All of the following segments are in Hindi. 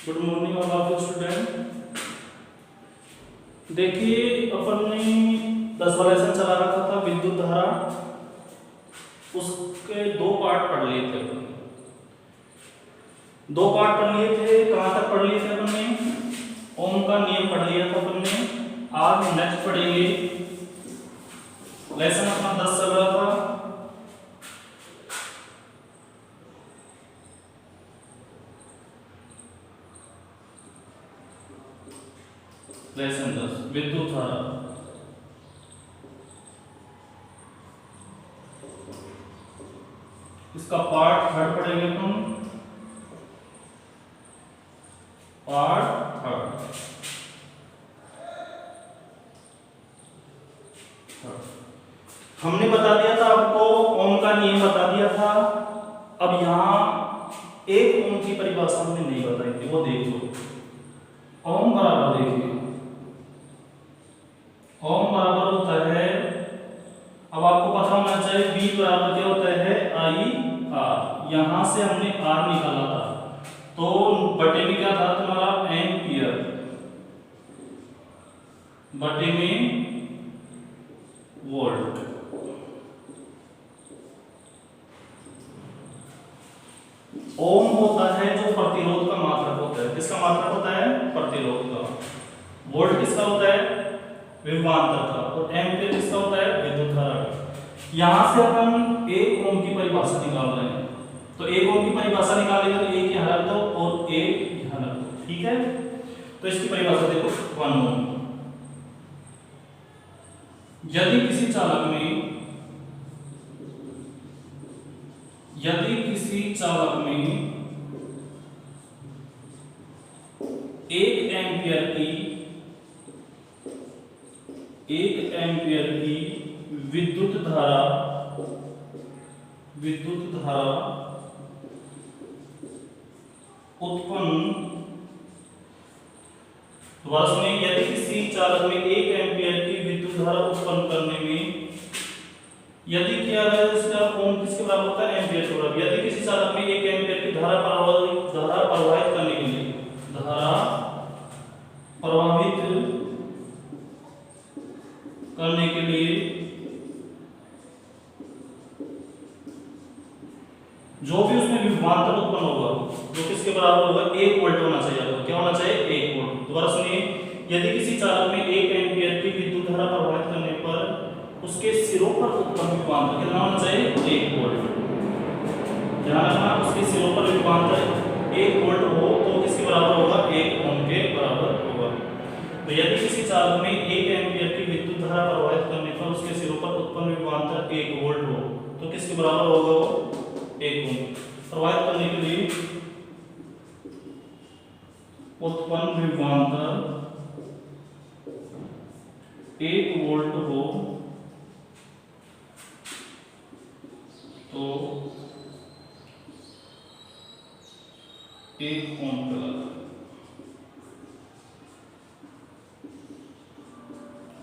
Good morning all of you student. देखिए अपन ने 10वां लेसन चला रखा था विद्युत धारा, उसके दो पार्ट पढ़ लिए थे अपन। दो पार्ट पढ़ लिए थे। कहाँ तक पढ़ लिए थे अपन ने? ओम का नियम पढ़ लिया था अपन ने। आज नेक्स्ट पढ़ेंगे लेसन अपना 10 चल रहा था। लेसन 10 विद्युत धारा। इसका पार्ट थर्ड पढ़ेंगे हम। Part third. हमने बता दिया था आपको, ओम का नियम बता दिया था। अब यहां एक ओम की परिभाषा हमने नहीं बताई थी, वो देख लो। ओम बराबर देखिए, ओम बराबर होता है, अब आपको पता होना चाहिए V बराबर क्या होता है, I R। यहां से हमने R निकाला था, तो बटे में क्या था तुम्हारा, एम्पियर बटे में वोल्ट। ओम होता है जो प्रतिरोध का मात्रक होता है। किसका मात्रक होता है? प्रतिरोध का। वोल्ट किसका होता है? विभवांतर का। और एम्पियर किसका होता है? विद्युत धारा का। यहां से अपन एक ओम की परिभाषा निकाल रहे हैं, तो एक ओम की परिभाषा निकालेंगे तो एक यहां रख दो और एक यहां रख दो, ठीक है। तो इसकी परिभाषा देखो, 1 ओम। यदि किसी चालक में एक एम्पियर की विद्युत धारा उत्पन्न, दोबारा सुनिए, यदि किसी चालक में 1 एम्पियर की विद्युत धारा उत्पन्न करने में, यदि क्या है इसका ओम किसके बराबर होता है? एम्पियर के बराबर। यदि किसी चालक में 1 एम्पियर की धारा प्रवाहित करने के लिए, जो भी उसमें विभवांतर उत्पन्न होगा, जो किसके बराबर होगा, 1 वोल्ट होना चाहिए। क्या होना चाहिए? 1 वोल्ट। दोबारा सुनिए, यदि किसी चालक में 1 एम्पियर की विद्युत धारा प्रवाहित करने पर उसके सिरों पर उत्पन्न विभवांतर कितना होना चाहिए? 1 वोल्ट। ध्यान रखना, उसके सिरों पर विभवांतर 1 वोल्ट हो तो किसके बराबर होगा? 1 ओम के बराबर होगा। तो यदि किसी चालक में 1 एम्पियर की विद्युत धारा प्रवाहित करने पर उसके सिरों पर उत्पन्न विभवांतर 1 वोल्ट हो तो किसके बराबर होगा? वो 1 ओम। प्रवाहित करने के लिए उत्पन्न विभवांतर 1 वोल्ट हो तो 1 ओम कहलाता है।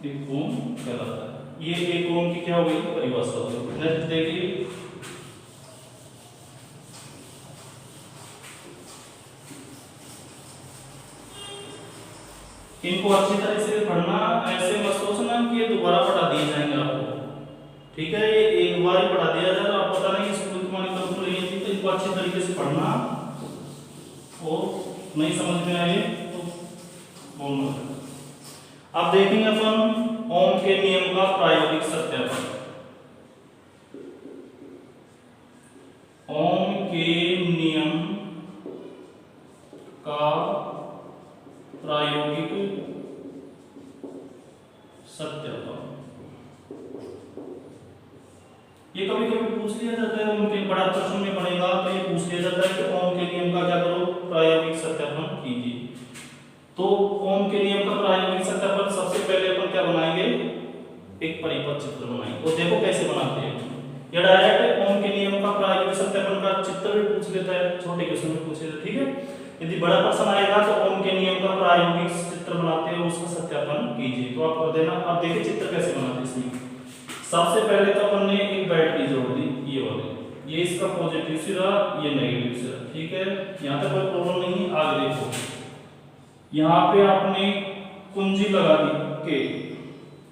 1 ओम कहलाता है। ये 1 ओम की क्या हो गई? परिभाषा हो गई। नेक्स्ट देखिए, इनको अच्छी तरह से पढ़ना, ऐसे मत सोचना कि ये दोबारा पढ़ा दिए जाएंगे आपको, ठीक है। ये एक बार ही पढ़ा दिया जाएगा, आप पता नहीं स्कूल तुम्हारी कब खुल रही थी, तो इनको अच्छी तरीके से पढ़ना और नहीं समझ में आए तो बोलना। अब देखेंगे अपन ओम के नियम का प्रायोगिक सत्यापन। ओम के नियम का प्रायोगिक सत्यापन, ये कभी कभी पूछ लिया जाता है, उनके बड़ा प्रश्न में पड़ेगा तो ये पूछ लिया जाता है कि ओम के नियम का क्या करो? प्रायोगिक सत्यापन कीजिए। तो ओम के नियम का प्रायोगिक सत्यापन, सबसे पहले अपन क्या बनाएंगे? एक परिपथ चित्र बनाएंगे। तो देखो कैसे बनाते हैं। ये डायरेक्ट ओम के नियम का प्रायोगिक सत्यापन का चित्र भी पूछ लेता है, छोटे क्वेश्चन में पूछ लेता है, ठीक है। यदि बड़ा प्रश्न आएगा तो ओम के नियम का प्रायोगिक चित्र बनाते हैं, उसका सत्यापन कीजिए। तो आप कर देना। अब देखिए चित्र कैसे बनाते हैं इसमें। सबसे पहले तो अपन ने एक बैटरी जोड़ दी, ये वाली, ये इसका पॉजिटिव सिरा, ये नेगेटिव सिरा, ठीक है। यहाँ तक कोई प्रॉब्लम नहीं। आगे देखो, यहाँ पे आपने कुंजी लगा दी के,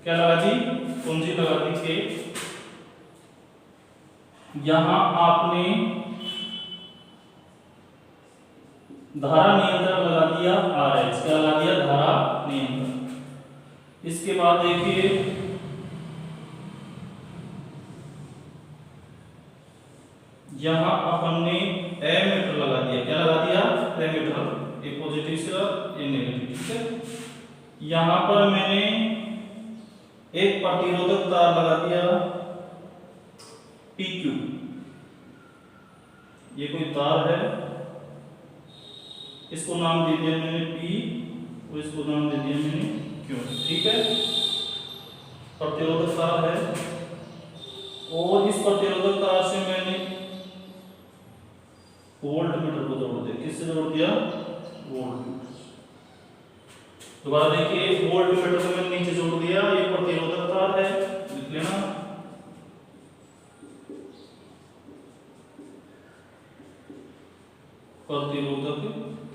क्या लगा दी, कुंजी लगा दी के। यहां आपने धारा नियंत्रण लगा दिया RH, क्या लगा दिया, धारा नियंत्रण। इसके बाद देखिए यहां अपन ने एमीटर लगा दिया, क्या लगा दिया, एमीटर, ये पॉजिटिव से ये नेगेटिव, ठीक है। यहां पर मैंने एक प्रतिरोधक तार लगा दिया PQ, ये कोई तार है, इसको नाम दे दिया मैंने P और इसको नाम दे दिया मैंने Q, ठीक है। प्रतिरोधक तार है और इस प्रतिरोधक तार से मैंने वोल्ट मीटर को जोड़ दिया, किससे जोड़ दिया, वोल्ट मीटर। दोबारा देखिए वोल्ट मीटर को मैंने नीचे जोड़ दिया, ये प्रतिरोधक तार है, लिख लेना। प्रतिरोधक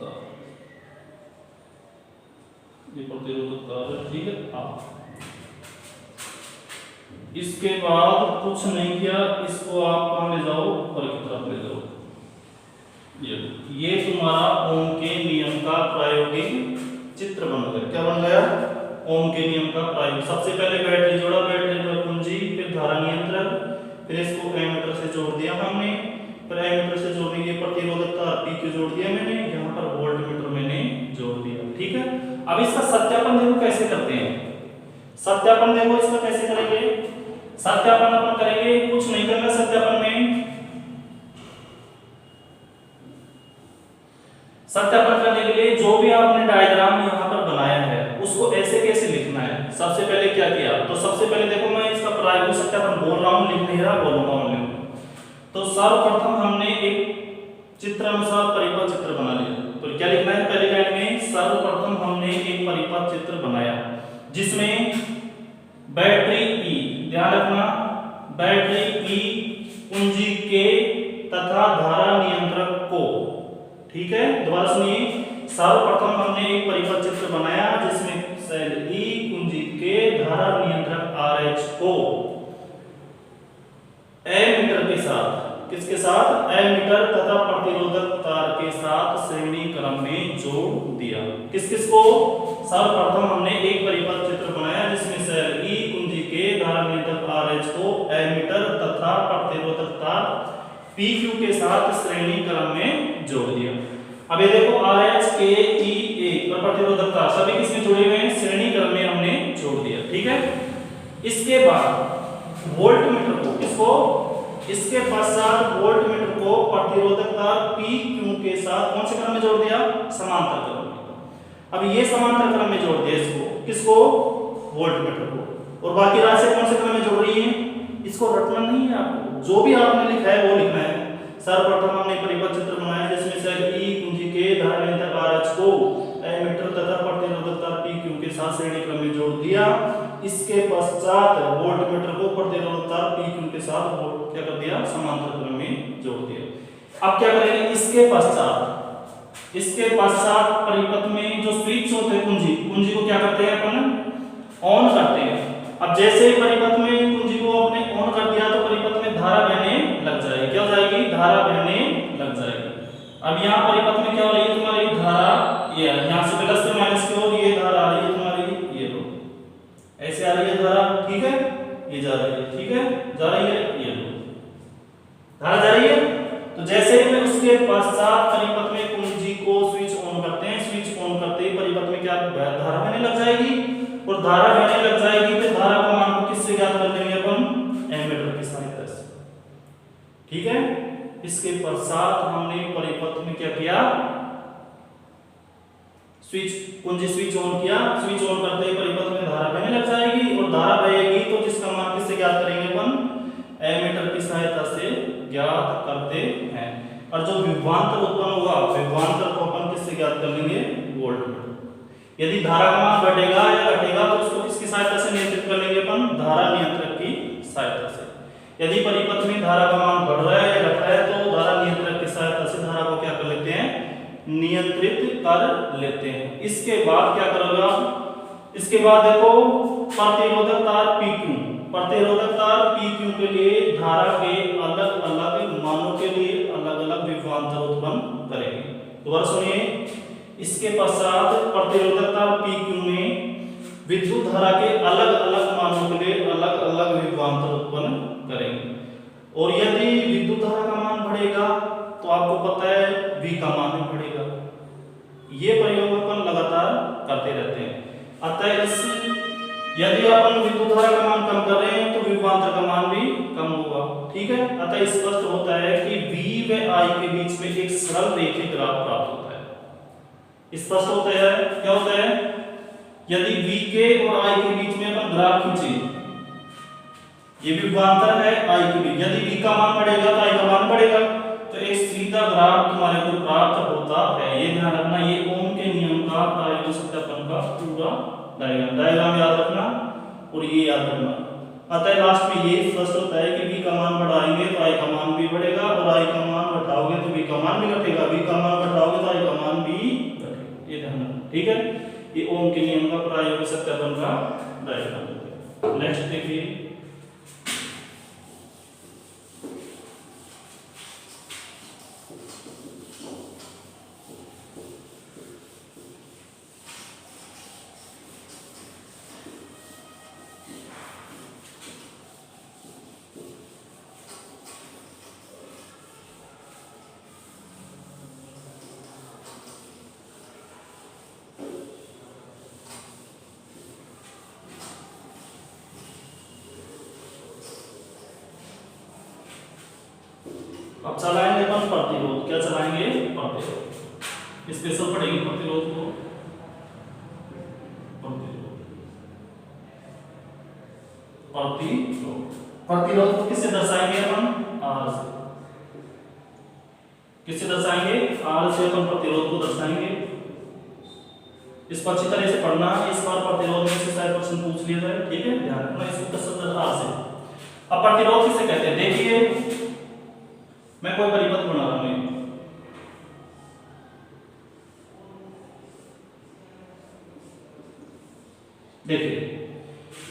तार, ये प्रतिरोधक तार है, ठीक है। आप इसके बाद कुछ नहीं किया, इसको आप कहां ले जाओ, ऊपर की तरफ ले जाओ। ये तुम्हारा ओम के नियम का प्रायोगिक चित्र बन गया, क्या बन गया, ओम के नियम का प्रायोगिक। सबसे पहले बैटरी जोड़ा, बैटरी पर कुंजी, फिर धारा नियंत्रक, फिर इसको एमीटर से जोड़ दिया हमने, फिर एमीटर से जोड़ने के प्रतिरोधक तार PQ जोड़ दिया मैंने, यहाँ पर वोल्ट मीटर मैंने जोड़ दिया, ठीक है। अब इसका सत्यापन देखो कैसे करते हैं, सत्यापन देखो इसका कैसे करेंगे। सत्यापन अपन करेंगे, कुछ नहीं करना सत्यापन में। सत्यापन करने के लिए जो भी आपने डायग्राम यहाँ पर बनाया है उसको ऐसे कैसे लिखना है। सबसे पहले क्या किया, तो सबसे पहले देखो मैं इसका प्रायोगिक सत्यापन बोल रहा हूँ, लिख नहीं रहा, बोलूंगा ओनली। तो सर्वप्रथम हमने एक चित्र अनुसार परिपथ चित्र बना लिया। तो क्या लिखना है पहली लाइन में, सर्वप्रथम हमने एक परिपथ चित्र बनाया जिसमें बैटरी E, ध्यान रखना, बैटरी E, कुंजी K तथा धारा नियंत्रक को, ठीक है। दोबारा सुनिए, सर्वप्रथम हमने एक परिपथ चित्र बनाया जिसमें सेल E, कुंजी K, धारा नियंत्रक RH को एमीटर के साथ, किसके साथ, एमीटर तथा प्रतिरोधक तार के साथ श्रेणी क्रम में जोड़ दिया। किस किस को, सर्वप्रथम हमने एक परिपथ चित्र बनाया जिसमें सेल E, कुंजी K, धारा नियंत्रक RH को एमीटर तथा प्रतिरोधक तार PQ के साथ श्रेणी क्रम में जोड़ दिया। अब ये देखो RH, K, E, A और प्रतिरोधक तार सभी किसमें जुड़े हुए हैं, श्रेणी क्रम में हमने जोड़ दिया, ठीक है। इसके बाद वोल्ट मीटर को, किसको, इसके पश्चात वोल्ट मीटर को प्रतिरोधक तार PQ के साथ कौन से क्रम में जोड़ दिया, समांतर क्रम में। अब ये समांतर क्रम में जोड़ दिया इसको, किसको, वोल्ट मीटर को। और बाकी राशि कौन से क्रम में जोड़ रही है, इसको रटना नहीं है आपको, जो भी आपने लिखा है वो लिखना है। सर्वप्रथम हमने परिपथ चित्र बनाया जिसमें सेल E, कुंजी K, धारा नियंत्रक RH को एमीटर तथा प्रतिरोधक तार PQ के साथ श्रेणी क्रम में जोड़ दिया। इसके पश्चात वोल्ट मीटर को प्रतिरोधक तार PQ के साथ क्या कर दिया, समांतर क्रम में जोड़ दिया। अब क्या करेंगे, इसके पश्चात परिपथ में जो स्विच होते हैं, कुंजी को क्या करते हैं अपन, ऑन करते हैं। अब जैसे ही परिपथ में कुंजी को आपने ऑन कर दिया तो परिपथ में धारा बहने लग जाएगी, क्या हो जाएगी, धारा बहने लग जाएगी। अब यहाँ परिपथ में क्या हो रही है, तुम्हारी धारा, ये यहाँ से प्लस से माइनस की ओर ये धारा आ रही है तुम्हारी, ये लो ऐसे आ रही है धारा, ठीक है, ये जा रही है, ठीक है, जा रही है, ये लो धारा जा रही है। तो जैसे ही मैं उसके पश्चात परिपथ में कुंजी को स्विच ऑन करते हैं, स्विच ऑन करते ही परिपथ में क्या धारा बहने लग जाएगी, और धारा बहने लग जाएगी तो धारा का मान को किससे ज्ञात कर लेंगे अपन, एमीटर की सहायता से, ठीक है। इसके पश्चात हमने परिपथ में क्या किया, कुंजी स्विच ऑन किया, स्विच ऑन करते ही परिपथ में धारा बहने लग जाएगी, और धारा बहेगी तो जिसका मान किससे ज्ञात करेंगे अपन, एमीटर की सहायता से ज्ञात करते हैं। और जो विभवांतर उत्पन्न होगा, विभवांतर को अपन किससे ज्ञात कर लेंगे, वोल्ट मीटर। यदि धारा का मान बढ़ेगा या घटेगा तो उसको किसकी सहायता से नियंत्रित कर लेंगे अपन, धारा नियंत्रक की सहायता से। यदि परिपथ में धारा का मान बढ़ रहा है या घट रहा है तो धारा नियंत्रक की सहायता से धारा को क्या कर लेते हैं, नियंत्रित कर लेते हैं। इसके बाद क्या करोगे आप, इसके बाद देखो प्रतिरोधक तार PQ, प्रतिरोधक तार PQ के लिए धारा के अलग अलग मानों के लिए अलग अलग विभवांतर उत्पन्न करेंगे। दोबारा सुनिए, इसके पश्चात प्रतिरोधक तार PQ में विद्युत धारा के अलग अलग मानों के लिए अलग अलग विभवांतर उत्पन्न करेंगे। और यदि विद्युत धारा का मान बढ़ेगा तो आपको पता है V का मान भी बढ़ेगा। ये प्रयोग अपन लगातार करते रहते हैं। अतः इस यदि अपन विद्युत धारा का मान कम कर रहे हैं तो विभवांतर का मान भी कम होगा। ठीक है, अतः स्पष्ट होता है कि V व I के बीच में एक सरल रेखीय ग्राफ प्राप्त होता है। स्पष्ट होता है, क्या होता है, यदि V के और I के बीच में अपन ग्राफ खींचे, ये विभवांतर है I के बीच, यदि V का मान बढ़ेगा तो I का मान बढ़ेगा, तो एक सीधा ग्राफ तुम्हारे को प्राप्त होता है। ये ध्यान रखना, ये ओम के नियम का प्रायोगिक सत्यापन का पूरा डायग्राम याद रखना और ये याद रखना। अतः लास्ट में ये स्पष्ट होता है कि V का मान बढ़ाएंगे तो I का मान भी बढ़ेगा और I का मान घटाओगे तो V का मान भी घटेगा, V का मान घटाओगे तो I का मान भी घटेगा। ये ध्यान रखना, ठीक है। ये ओम के नियम का प्रायोगिक सत्यापन का डायग्राम। नेक्स्ट देखिए, अब चलाएंगे अपन प्रतिरोध। क्या चलाएंगे? प्रतिरोध। स्पेशल पढ़ेंगे प्रतिरोध को। प्रतिरोध को किससे दर्शाएंगे अपन? R से। किससे दर्शाएंगे? R से अपन प्रतिरोध को दर्शाएंगे। इस पर अच्छी तरह से पढ़ना, इस बार प्रतिरोध में से शायद क्वेश्चन पूछ लिया जाए, ठीक है, ध्यान रखना। इसको कसरत R से। अब प्रतिरोध किसे कहते हैं? देखिए, मैं कोई परिपथ बना रहा हूं, देखिए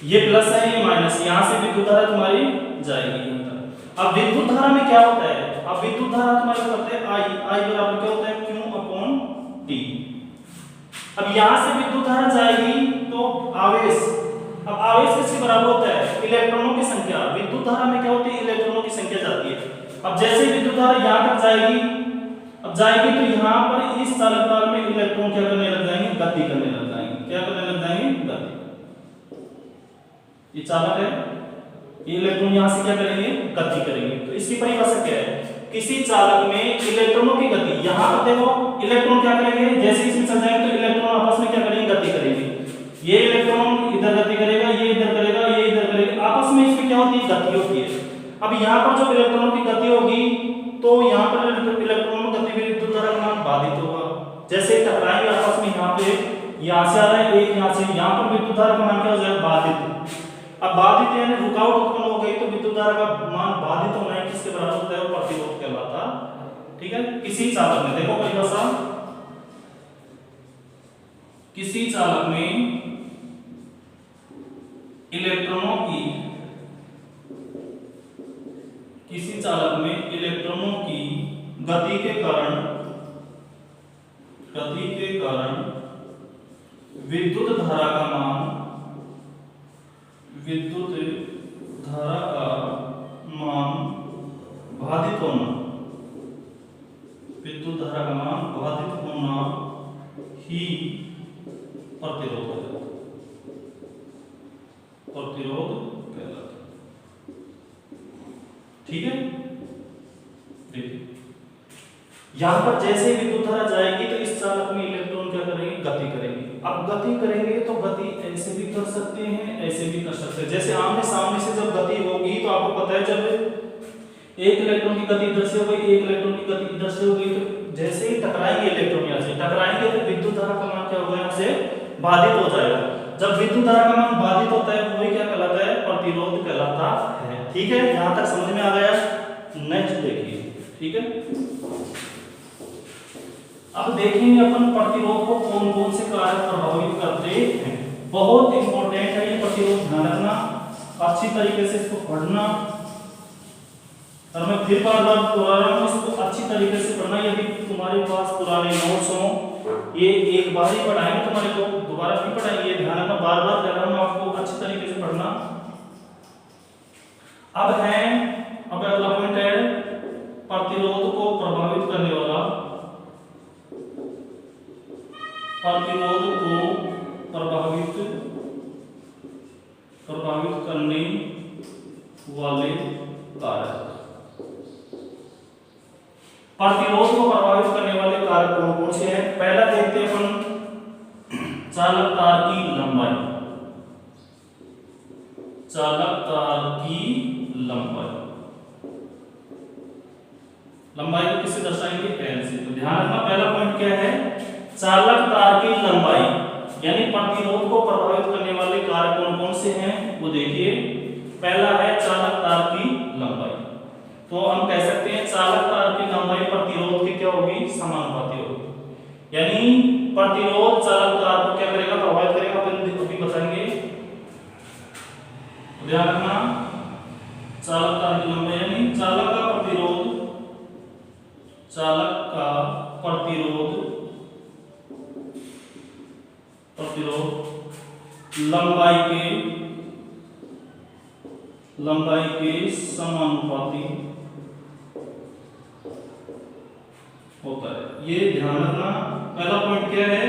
ये प्लस है, ये माइनस, यहां से विद्युत धारा तुम्हारी जाएगी। अब विद्युत धारा में क्या होता है? अब विद्युत धारा तुम्हारे को पता है I बराबर क्या होता है? Q/T। अब यहां से विद्युत धारा जाएगी तो आवेश, अब आवेश किसके बराबर होता है? इलेक्ट्रॉनों की संख्या। विद्युत धारा में क्या होती है? इलेक्ट्रॉनों की संख्या जाती है। अब जैसे विद्युत धारा यहां तक जाएगी, अब जाएगी तो यहां पर इस चालक तार में इलेक्ट्रॉन क्या करने लग जाएंगे? गति करने लग जाएंगे। क्या करने लग जाएंगे? गति। ये चालक है, ये इलेक्ट्रॉन यहां से क्या करेंगे? गति करेंगे। तो इसकी परिभाषा क्या है? किसी चालक में इलेक्ट्रॉनों की गति, यहां पर देखो इलेक्ट्रॉन क्या करेंगे? जैसे इसमें चल जाएंगे तो इलेक्ट्रॉन आपस में क्या करेंगे? गति करेंगे। ये इलेक्ट्रॉन इधर गति करेगा, ये इधर करेगा, ये इधर करेगा, आपस में इसमें क्या होती है? गति होती है। अब यहाँ पर जो इलेक्ट्रॉनों की गति होगी तो यहाँ पर इलेक्ट्रॉनों की गति में विद्युत धारा का मान बाधित होगा। जैसे टकराएंगे आपस में, यहाँ पे यहाँ से आ रहा है एक, यहाँ से, यहाँ पर विद्युत धारा का मान क्या हो जाएगा? बाधित। अब बाधित यानी रुकावट उत्पन्न हो गई तो विद्युत धारा का मान बाधित होना है किसके बराबर होता है? वो प्रतिरोध कहलाता। ठीक है, किसी चालक में, देखो परिभाषा, किसी चालक में इलेक्ट्रॉनों की, किसी चालक में इलेक्ट्रॉनों की गति के कारण विद्युत धारा का मान, विद्युत धारा का मान बाधित होना, विद्युत धारा का मान बाधित होना ही प्रतिरोध कहलाता है। प्रतिरोध कहलाता है। ठीक है, देखिए यहां पर जैसे विद्युत धारा जाएगी तो इस चालक में इलेक्ट्रॉन क्या करेंगे? गति करेंगे। अब गति करेंगे तो गति ऐसे भी कर सकते हैं, ऐसे भी कर सकते हैं। जैसे आमने सामने से जब गति होगी तो आपको पता है, जब एक इलेक्ट्रॉन की गति इधर से हो गई, एक इलेक्ट्रॉन की गति इधर से हो गई, तो जैसे ही टकराएंगे इलेक्ट्रॉन, यहाँ से टकराएंगे तो विद्युत धारा का मान क्या होगा? यहाँ से बाधित हो जाएगा। जब विद्युत धारा का मान बाधित होता है वही क्या कहलाता है? प्रतिरोध कहलाता है। ठीक है, यहां तक समझ में आ गया? नेक्स्ट देखिए, ठीक है। अब देखेंगे अपन प्रतिरोध को कौन कौन से कारक प्रभावित करते हैं। बहुत इंपॉर्टेंट है ये प्रतिरोध, ध्यान रखना, अच्छी तरीके से इसको पढ़ना। और मैं फिर बार बार दोहरा रहा हूँ, इसको अच्छी तरीके से पढ़ना। यदि तुम्हारे पास पुराने नोट्स हो, ये एक बार ही पढ़ाएंगे, तुम्हारे को दोबारा नहीं पढ़ाएंगे, ध्यान रखना, बार बार कह रहा हूँ आपको अच्छी तरीके से पढ़ना। अब अगला पॉइंट है प्रतिरोध को प्रभावित करने वाला, प्रतिरोध को प्रभावित करने वाले कारक। प्रतिरोध को प्रभावित करने वाले कारक कौन कौन से हैं? पहला देखते हैं अपन चालक तार की लंबाई। चालक तार की लंबाई, लंबाई को किससे दर्शाएंगे? L से। तो ध्यान रखना पहला पॉइंट क्या है, चालक तार की लंबाई, यानी प्रतिरोध को प्रभावित करने वाले कारक कौन कौन से हैं वो देखिए। पहला है चालक तार की लंबाई। तो हम कह सकते हैं चालक तार की लंबाई प्रतिरोध की क्या होगी? समानुपाती होगी। यानी प्रतिरोध चालक तार को क्या करेगा? प्रभावित करेगा। अपन अभी बताएंगे, ध्यान रखना, चालक तार की लंबाई यानी चालक का प्रतिरोध, चालक का प्रतिरोध लंबाई के समानुपाती होता है। ये ध्यान रखना। पहला पॉइंट क्या है?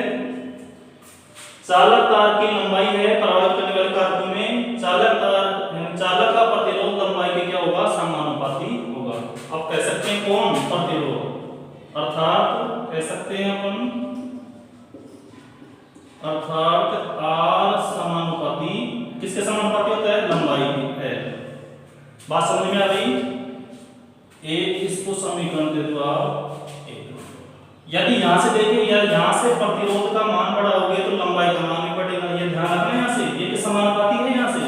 चालक तार की लंबाई है प्रभावित करने वाले कारकों में, चालक तार यानी चालक का प्रतिरोध लंबाई के क्या होगा? समानुपाती होगा। अब कह सकते हैं कौन? प्रतिरोध, अर्थात कह सकते हैं अपन, अर्थात R समानुपाती किसके समानुपाती होता है? लंबाई के। है बात समझ में आ गई? एक इसको समीकरण दे दो आप। यदि यहां से देखें या यहां से प्रतिरोध का मान बड़ा हो गया तो लंबाई का मान भी बढ़ेगा। ये ध्यान रखना, यहां से ये समानुपाती है। यहां से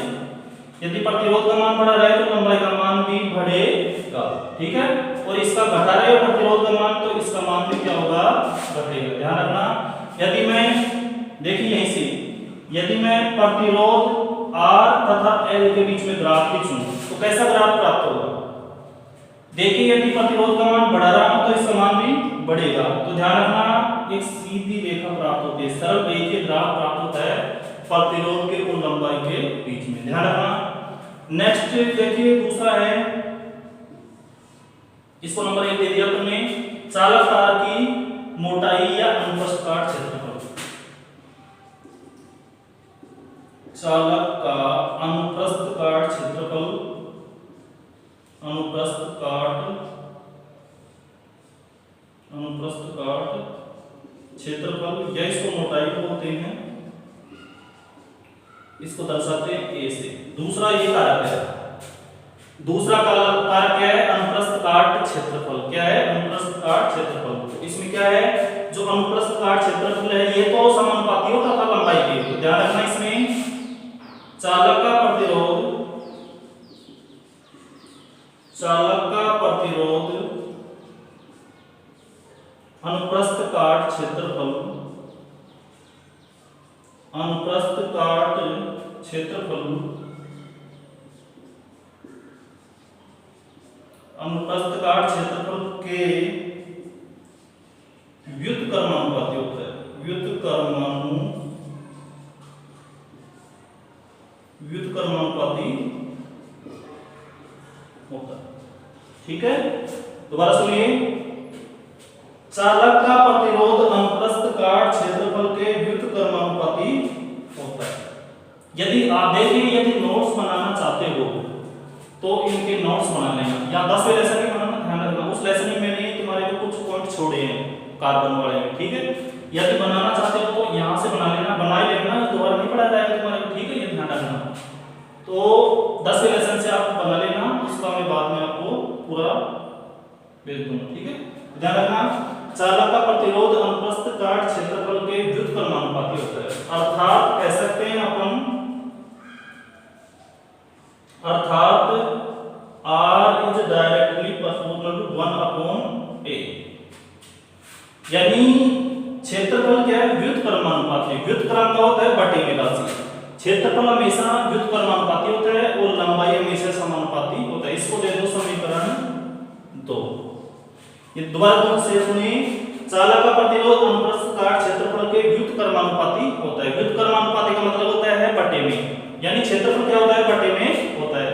यदि प्रतिरोध का मान बढ़ा रहे तो लंबाई का मान भी बढ़ेगा, ठीक है। और इसका घटा रहे प्रतिरोध का मान तो इसका मान भी क्या होगा? घटेगा। ध्यान रखना। यदि मैं देखिए यहीं से, यदि मैं प्रतिरोध R तथा L के बीच में ग्राफ खींचूं तो कैसा ग्राफ प्राप्त होगा? देखिए यदि प्रतिरोध का मान बढ़ा रहा हूं तो इसका मान भी बढ़ेगा। तो ध्यान रखना, एक सीधी रेखा प्राप्त होती है, सरल रेखीय ग्राफ प्राप्त होता है प्रतिरोध के और लंबाई के बीच में। ध्यान रखना। नेक्स्ट देखिए दूसरा है, इसको नंबर 1 दे दिया तुमने, चालक तार की मोटाई या अनुप्रस्थ काट क्षेत्रफल। चालक का अनुप्रस्थ काट क्षेत्रफल, अनुप्रस्थ काट क्षेत्रफल, या इसको मोटाई बोलते हैं, इसको दर्शाते हैं A से। दूसरा ये कारक है, दूसरा कारक क्या है? अनुप्रस्थ काट क्षेत्रफल। क्या है? अनुप्रस्थ काट क्षेत्रफल। तो इसमें क्या है? जो अनुप्रस्थ काट क्षेत्रफल है ये तो समानुपाती होता था लंबाई के। तो ध्यान रखना, इसमें चालक का प्रतिरोध अनुप्रस्थ काट क्षेत्रफल, अनुप्रस्थ काट क्षेत्रफल, अनुप्रस्थ काट क्षेत्रफल के व्युत्क्रमानुपाती होता है। व्युत्क्रमानुपाती होता है, ठीक है। दोबारा सुनिए, चालक का प्रतिरोध अनुप्रस्थ काट क्षेत्रफल के व्युत्क्रमानुपाती होता है। यदि आप देखिए, यदि नोट्स बनाना चाहते हो तो इनके नोट्स बना लेना, या 10वें लेसन में बनाना, ध्यान रखना। उस लेसन में मैंने तुम्हारे को कुछ पॉइंट छोड़े हैं कार्बन वाले में, ठीक है। यदि बनाना चाहते हो तो यहाँ से बना लेना, बना ही लेना, दोबारा नहीं पढ़ा जाएगा तुम्हारे को, ठीक है। ये ध्यान रखना। तो 10वें लेसन से आप बना लेना, उसका मैं बाद में आपको पूरा भेज दूंगा, ठीक है। ध्यान रखना, चालक का प्रतिरोध अनुप्रस्थ काट क्षेत्रफल के व्युत्क्रमानुपाती होता है। अर्थात कह सकते हैं अपन, अर्थात R is directly proportional to 1/A। यानी क्षेत्रफल क्या है, व्युत्क्रमानुपाती। व्युत्क्रम का होता है बटे में राशि, क्षेत्रफल हमेशा व्युत्क्रमानुपाती होता है और लंबाई हमेशा समानुपाती होता है। इसको दे दो समीकरण 2। ये दोबारा से सुनिए, चालक का प्रतिरोध अनुप्रस्थ काट क्षेत्रफल के व्युत्क्रमानुपाती होता है। व्युत्क्रमानुपाती का मतलब होता है बटे में, यानी क्षेत्रफल क्या होता है, बटे में होता है।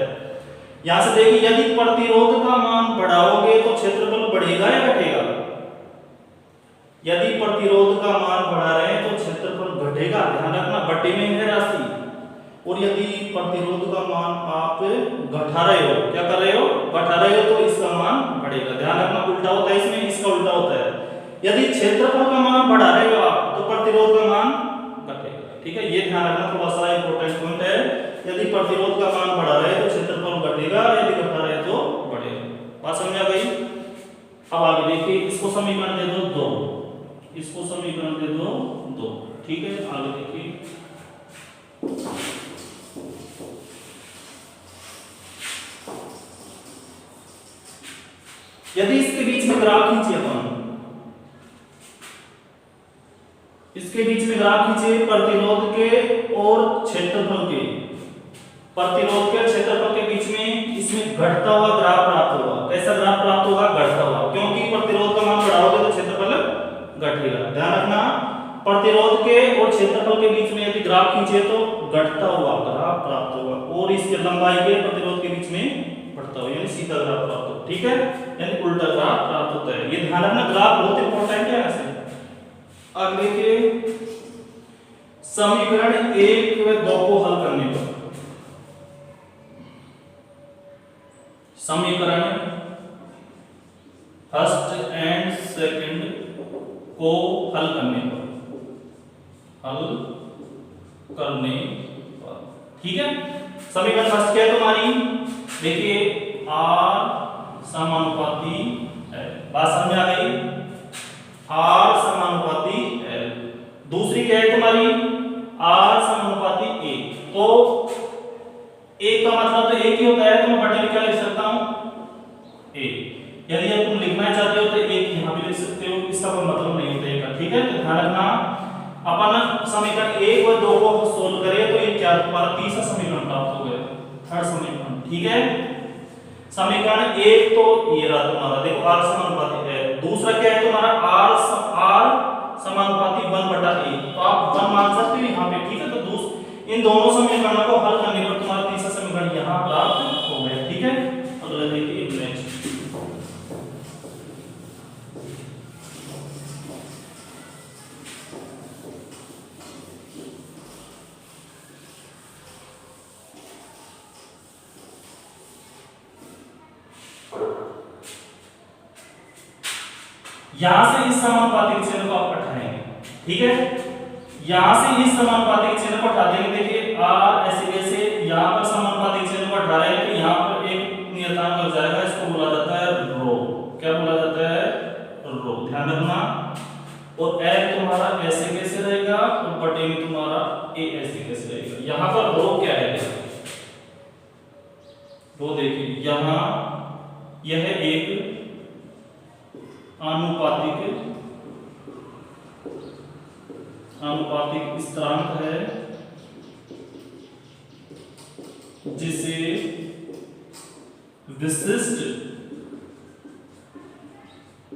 यहां से देखिए, यदि प्रतिरोध का मान बढ़ाओगे तो क्षेत्रफल बढ़ेगा या घटेगा? यदि प्रतिरोध का मान बढ़ा रहे हैं तो क्षेत्रफल घटेगा, ध्यान रखना, बटे में है राशि। और यदि प्रतिरोध का मान आप घटा रहे हो, क्या कर रहे हो, घटा रहे हो, तो इसका मान बढ़ेगा। ध्यान रखना, उल्टा होता है इसमें, इसका उल्टा होता है। यदि क्षेत्रफल का मान बढ़ा रहे हो आप तो प्रतिरोध का मान घटेगा। ठीक है, ये ध्यान रखना, थोड़ा सा इंपॉर्टेंट पॉइंट है। यदि प्रतिरोध का मान बढ़ा रहे तो क्षेत्रफल घटेगा, यदि घटा रहे तो बढ़ेगा। बात समझ आ गई? अब आगे देखिए, इसको समीकरण दे दो 2, इसको समीकरण दे दो 2। ठीक है, आगे देखिए, यदि इसके बीच में ग्राफ खींचे अपन, इसके बीच में ग्राफ खींचे प्रतिरोध के और क्षेत्रफल के, प्रतिरोध के क्षेत्रफल के बीच में इसमें घटता हुआ ग्राफ प्राप्त होगा। कैसा ग्राफ प्राप्त होगा? घटता हुआ, क्योंकि प्रतिरोध का मान बढ़ाओगे तो क्षेत्रफल घटेगा। ध्यान रखना, प्रतिरोध के और क्षेत्रफल के बीच में यदि ग्राफ खींचे तो घटता हुआ ग्राफ प्राप्त होगा, और इसके लंबाई के प्रतिरोध के बीच में बढ़ता हुआ, यानी सीधा ग्राफ प्राप्त होगा। ठीक है, यानी उल्टा ग्राफ प्राप्त होता है। ये ध्यान रखना, ग्राफ बहुत इंपॉर्टेंट है। ऐसे अब देखिए, समीकरण 1 व 2 को हल करने पर, समीकरण फर्स्ट एंड सेकंड को हल करने पर, ठीक है। समीकरण फर्स्ट क्या है तुम्हारी? देखिए, R समानुपाती है, बात समझ आ गई? R समानुपाती L। दूसरी क्या है तुम्हारी? R समानुपाती A। तो एक का मतलब तो एक ही होता है, तो मैं बटे में क्या लिख सकता हूं? A। यदि अब तुम लिखना चाहते हो तो एक यहां भी लिख सकते हो, इसका कोई मतलब नहीं होता है। ठीक है, तो ध्यान रखना, अपन समीकरण 1 व 2 को सोल्व करें तो ये क्या तुम्हारा तीसरा समीकरण प्राप्त हो गया, थर्ड समीकरण। ठीक है, समीकरण 1 तो ये रहा तुम्हारा, देखो R समानुपाती है। दूसरा क्या है तुम्हारा? R समानुपाती 1/a। तो आप 1 मान सकते हो यहां पे। ठीक है, तो इन दोनों समीकरणों को हल करने पर तुम्हारा तीसरा समीकरण यहां प्राप्त हो गया। ठीक है, अगला देखिए, नेक्स्ट। यहां से इस समानुपाती चिन्ह को आप हटाएंगे। ठीक है, यहां से इस समानुपाती चिन्ह को हटा देंगे। देखिए, R ऐसे कैसे यहां पर समानुपाती चिन्ह को हटा रहे हैं तो यहां पर एक नियतांक लग जाएगा, इसको बोला जाता है रो। क्या बोला जाता है? रो। ध्यान रखना, और L तुम्हारा ऐसे कैसे रहेगा और बटे में तुम्हारा A ऐसे कैसे रहेगा। यहां पर रो क्या है? रो देखिए, यहां यह एक आनुपातिक स्थिरांक है जिसे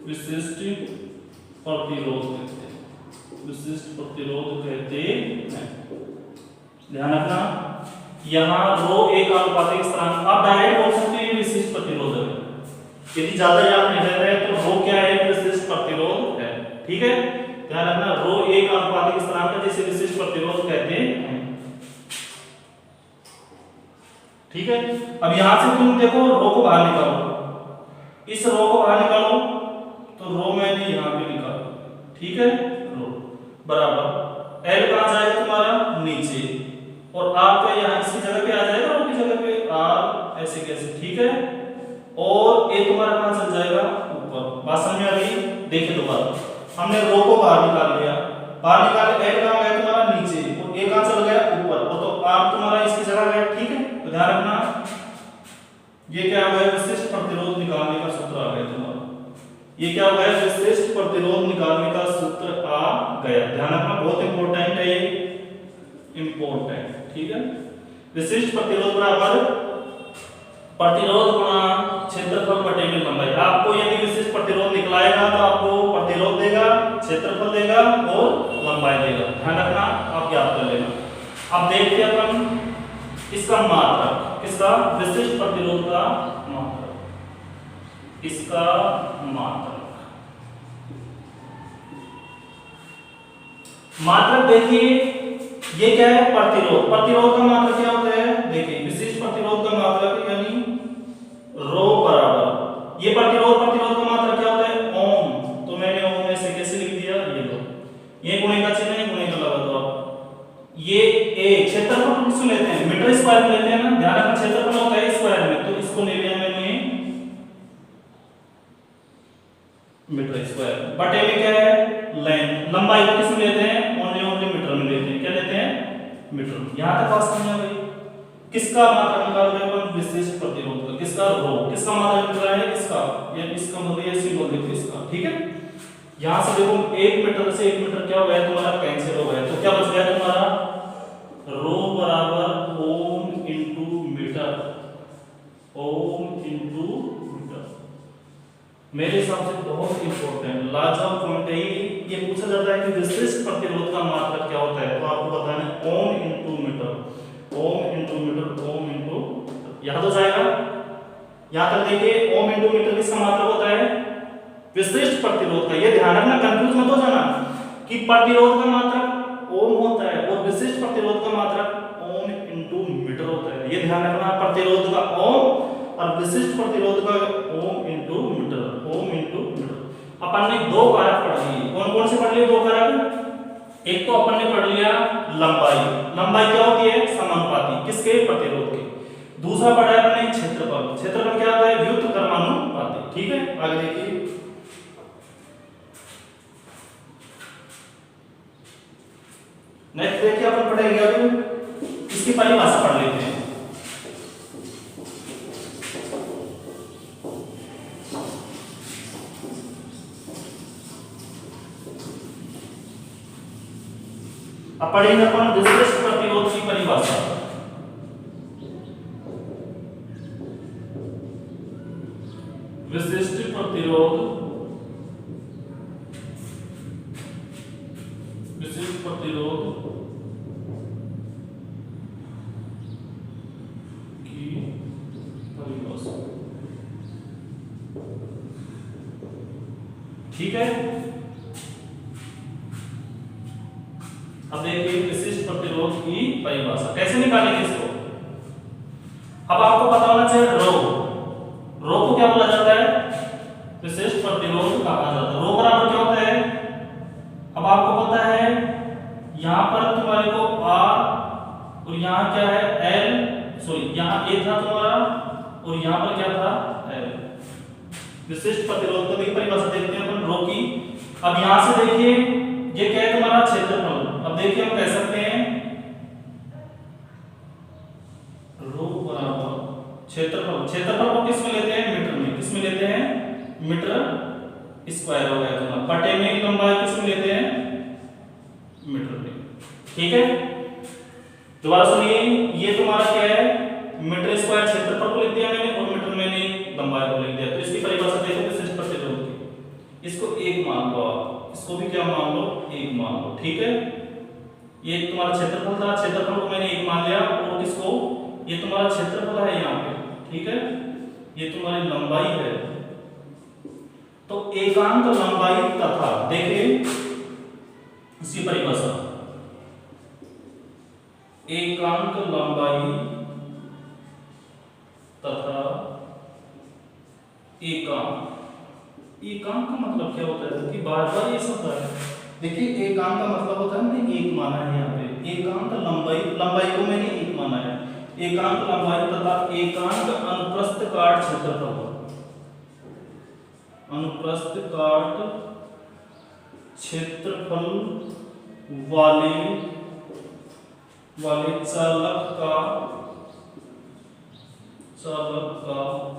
विशिष्ट प्रतिरोध कहते हैं, विशिष्ट प्रतिरोध कहते हैं। ध्यान रखना, यहां रो एक आनुपातिक स्थिरांक, आप डायरेक्ट बोल सकते हैं विशिष्ट प्रतिरोध है। यदि ज्यादा याद नहीं रहता है तो रो क्या है? विशिष्ट प्रतिरोध है। ठीक है, ध्यान रखना, रो एक आनुपातिक स्थिरांक है जिसे विशिष्ट प्रतिरोध कहते हैं। ठीक है, अब यहां से तुम देखो, रो को बाहर निकालो, इस रो को बाहर निकालो, तो रो मैंने यहां पे निकाला। ठीक है, रो बराबर L कहां जाएगा तुम्हारा? नीचे, और R का यहां इसकी जगह पे आ जाएगा, रो की जगह पे R ऐसे कैसे। ठीक है, और A तुम्हारा कहां चल जाएगा? ऊपर। बात समझ में आ गई? देखिए दोबारा, हमने रो को बाहर निकाल लिया, बाहर निकाल L कहां गया तुम्हारा? नीचे, और A कहां चल गया? ऊपर, और तो R तुम्हारा इसकी जगह गया। ठीक है, तो ध्यान रखना, ये क्या हो गया? विशिष्ट प्रतिरोध निकालने का सूत्र आ गया तुम्हारा। ये क्या हो गया, विशिष्ट प्रतिरोध निकालने का सूत्र आ गया। ध्यान रखना, बहुत इंपॉर्टेंट है ये, इंपॉर्टेंट, ठीक है। विशिष्ट प्रतिरोध बराबर प्रतिरोध गुणा क्षेत्रफल बटे में लंबाई। आपको यदि विशिष्ट प्रतिरोध निकलाएगा तो आपको प्रतिरोध देगा, क्षेत्रफल देगा और लंबाई देगा। ध्यान रखना, आप याद कर लेना। अब देखते हैं अपन इसका मात्रक, किसका, विशिष्ट प्रतिरोध का मात्रक, इसका मात्रक। मात्रक देखिए, ये क्या है, प्रतिरोध। प्रतिरोध का मात्रक क्या होता है, देखिए विशिष्ट प्रतिरोध का मात्रक यानी रो बराबर, ये प्रतिरोध का मात्रक क्या होता है, ओम। तो मैंने ओम में से कैसे लिख दिया, ये लो, ये गुणे का चिन्ह है, गुणे का लगा दो आप। ये ए क्षेत्रफल किसको लेते हैं, मीटर स्क्वायर में लेते हैं ना। ध्यान रखना, क्षेत्रफल होता है स्क्वायर में, तो इसको ले लिया मैंने मीटर स्क्वायर। बटे में क्या है, लेंथ। लंबाई को किसमें लेते हैं, ओनली मीटर में लेते हैं। क्या लेते हैं, मीटर। यहां तक बात समझ आ गई। किसका मात्रक निकाल रहे हैं अपन, विशिष्ट प्रतिरोध का। किसका, रो। किसका मात्रक निकला है, इसका, ये इसका मतलब ये सिंबल देखो इसका, ठीक है। यहां से देखो 1 मीटर से 1 मीटर क्या हो गया तुम्हारा, कैंसिल हो गया। तो क्या बच गया तुम्हारा, रो बराबर ओम इनटू मीटर, ओम इनटू मीटर। मेरे हिसाब से बहुत इंपॉर्टेंट लाजवाब पॉइंट है ये पूछा जाता है कि विशिष्ट प्रतिरोध का मात्रक क्या होता है, तो आपको बताना है ओम इनटू मीटर, ओम इनटू मीटर, ओम इनटू, याद हो जाएगा। यहां तक देखिए, ओम इनटू मीटर किसका मात्रक होता है, विशिष्ट प्रतिरोध का। ये ध्यान रखना, कंफ्यूज मत हो जाना कि प्रतिरोध का मात्रक ओम होता है और विशिष्ट प्रतिरोध का मात्रक ओम इनटू मीटर होता है। ये ध्यान रखना, प्रतिरोध का ओम और विशिष्ट प्रतिरोध का ओम इनटू मीटर, ओम इनटू मीटर। अपन ने दो कारक पढ़ लिए, कौन कौन से पढ़ लिए, दो कारक। एक तो अपन ने पढ़ लिया लंबाई। लंबाई क्या होती है, समानुपाती, किसके, प्रतिरोध के। दूसरा पढ़ा है अपने क्षेत्रफल। क्षेत्रफल क्या होता है, व्युत्क्रमानुपाती, ठीक है। आगे देखिए, नेक्स्ट देखिए अपन पढ़ेंगे अभी इसकी परिभाषा पढ़ लेते हैं। अब पढ़ेंगे अपन विशिष्ट प्रतिरोध की परिभाषा। विशिष्ट प्रतिरोध, विशिष्ट प्रतिरोध की परिभाषा, ठीक है। अब देखिए विशिष्ट प्रतिरोध की परिभाषा कैसे निकालेंगे इसको। अब आपको पता होना चाहिए रो, रो को क्या बोला जाता है, विशिष्ट प्रतिरोध कहा जाता है। रो बराबर क्या होता है, अब आपको पता है यहां पर तुम्हारे को आर और यहां क्या है एल, सॉरी यहां ए था तुम्हारा और यहां पर क्या था एल। विशिष्ट प्रतिरोध की परिभाषा देखते हैं अपन रो की। अब यहां से देखिए ये क्या है तुम्हारा क्षेत्रफल। अब देखिए हम कह सकते हैं रो बराबर क्षेत्रफल। क्षेत्रफल को किस में लेते हैं, मीटर में। किस में लेते हैं, मीटर स्क्वायर हो गया तुम्हारा। बटे में लंबाई किस में लेते हैं, मीटर में, ठीक है। दोबारा सुनिए, ये तुम्हारा क्या है, मीटर स्क्वायर क्षेत्रफल को लिख दिया मैंने और मीटर मैंने लंबाई को लिख दिया। तो इसकी परिभाषा देखो विशिष्ट प्रतिरोध की। इसको 1 मान लो आप, इसको भी क्या मान लो, 1 मान लो, ठीक है। ये तुम्हारा क्षेत्रफल था, क्षेत्रफल को मैंने 1 मान लिया और किसको, ये तुम्हारा क्षेत्रफल है यहाँ पे, ठीक है। ये तुम्हारी लंबाई है, तो एकांक लंबाई तथा, देखिए इसकी परिभाषा, एकांक लंबाई तथा एकांक। एकांक का मतलब क्या होता है कि बार बार ये सब है। देखिए एकांक का मतलब होता है मैंने 1 माना है यहाँ पे। एकांक लंबाई, लंबाई को मैंने 1 माना है। एकांक लंबाई तथा एकांक अनुप्रस्थ काट क्षेत्रफल, अनुप्रस्थ काट क्षेत्रफल वाले चालक का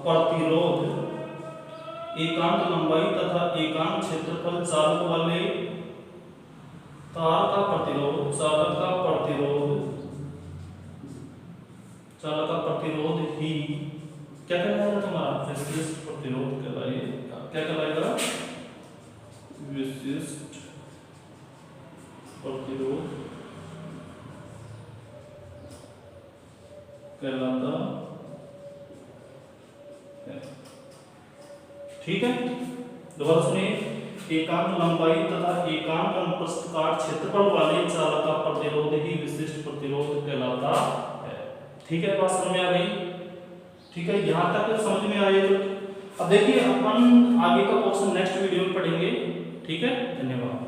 प्रतिरोध एकांक लंबाई तथा एकांक क्षेत्रफल चालक वाले तार का प्रतिरोध, चालक का प्रतिरोध ही क्या कहलाएगा तुम्हारा? विशिष्ट प्रतिरोध कहलाएगा। क्या कहलाएगा? विशिष्ट प्रतिरोध कहलाता है। ठीक है, दोबारा सुनिए। एकांक लंबाई तथा एकांक अनुप्रस्थ काट क्षेत्रफल वाले चालक का प्रतिरोध ही विशिष्ट प्रतिरोध कहलाता है। ठीक है, बात समझ में आ गई? ठीक है, यहाँ तक समझ में आए तो अब देखिए अपन आगे का क्वेश्चन नेक्स्ट वीडियो में पढ़ेंगे। ठीक है, धन्यवाद।